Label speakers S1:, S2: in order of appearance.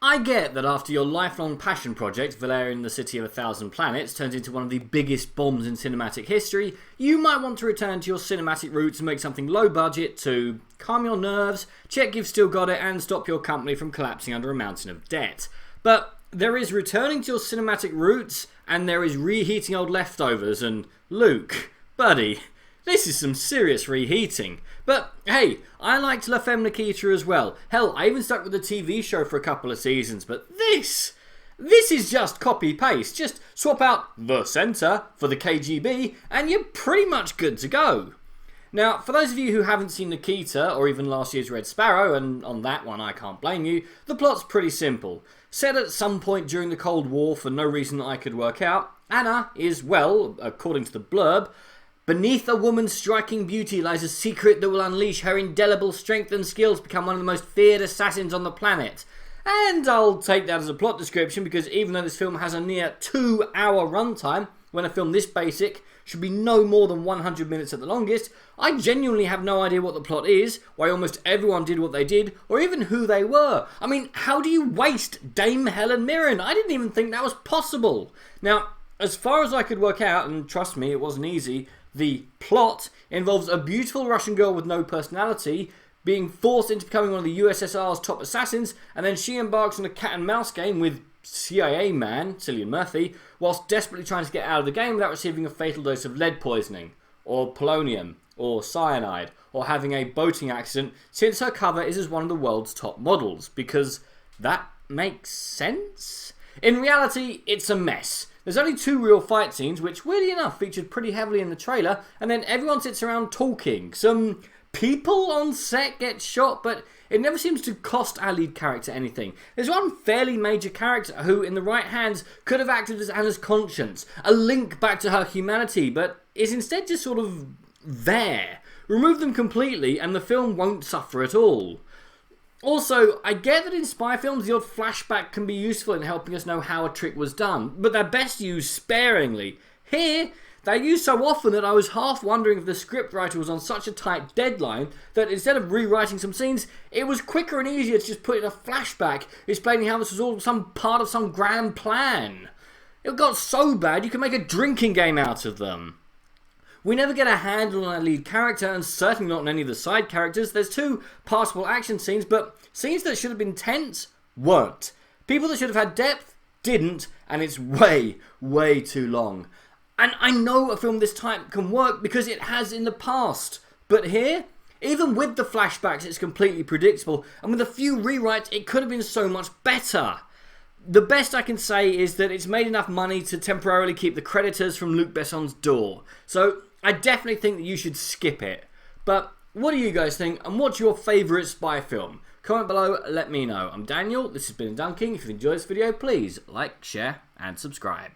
S1: I get that after your lifelong passion project, Valerian the City of a Thousand Planets, turns into one of the biggest bombs in cinematic history, you might want to return to your cinematic roots and make something low budget to calm your nerves, check you've still got it, and stop your company from collapsing under a mountain of debt. But there is returning to your cinematic roots, and there is reheating old leftovers, and Luke, buddy, this is some serious reheating. But hey, I liked La Femme Nikita as well. Hell, I even stuck with the TV show for a couple of seasons, but this is just copy-paste. Just swap out the centre for the KGB, and you're pretty much good to go. Now, for those of you who haven't seen Nikita, or even last year's Red Sparrow, and on that one I can't blame you, the plot's pretty simple. Set at some point during the Cold War for no reason that I could work out, Anna is, well, according to the blurb, beneath a woman's striking beauty lies a secret that will unleash her indelible strength and skills to become one of the most feared assassins on the planet. And I'll take that as a plot description because even though this film has a near 2-hour runtime, when a film this basic should be no more than 100 minutes at the longest, I genuinely have no idea what the plot is, why almost everyone did what they did, or even who they were. I mean, how do you waste Dame Helen Mirren? I didn't even think that was possible. Now, as far as I could work out, and trust me, it wasn't easy, the plot involves a beautiful Russian girl with no personality being forced into becoming one of the USSR's top assassins, and then she embarks on a cat and mouse game with CIA man, Cillian Murphy, whilst desperately trying to get out of the game without receiving a fatal dose of lead poisoning, or polonium, or cyanide, or having a boating accident, since her cover is as one of the world's top models, because that makes sense? In reality, it's a mess. There's only 2 real fight scenes, which weirdly enough featured pretty heavily in the trailer, and then everyone sits around talking. Some people on set get shot, but it never seems to cost our lead character anything. There's one fairly major character who, in the right hands, could have acted as Anna's conscience, a link back to her humanity, but is instead just sort of there. Remove them completely, and the film won't suffer at all. Also, I get that in spy films the odd flashback can be useful in helping us know how a trick was done, but they're best used sparingly. Here, they're used so often that I was half wondering if the scriptwriter was on such a tight deadline that instead of rewriting some scenes, it was quicker and easier to just put in a flashback explaining how this was all some part of some grand plan. It got so bad you could make a drinking game out of them. We never get a handle on our lead character, and certainly not on any of the side characters. There's 2 passable action scenes, but scenes that should have been tense weren't. People that should have had depth didn't, and it's way, way too long. And I know a film this type can work because it has in the past. But here, even with the flashbacks, it's completely predictable, and with a few rewrites, it could have been so much better. The best I can say is that it's made enough money to temporarily keep the creditors from Luc Besson's door. So I definitely think that you should skip it. But what do you guys think, and what's your favourite spy film? Comment below, let me know. I'm Daniel, this has been Dunking. If you've enjoyed this video, please like, share and subscribe.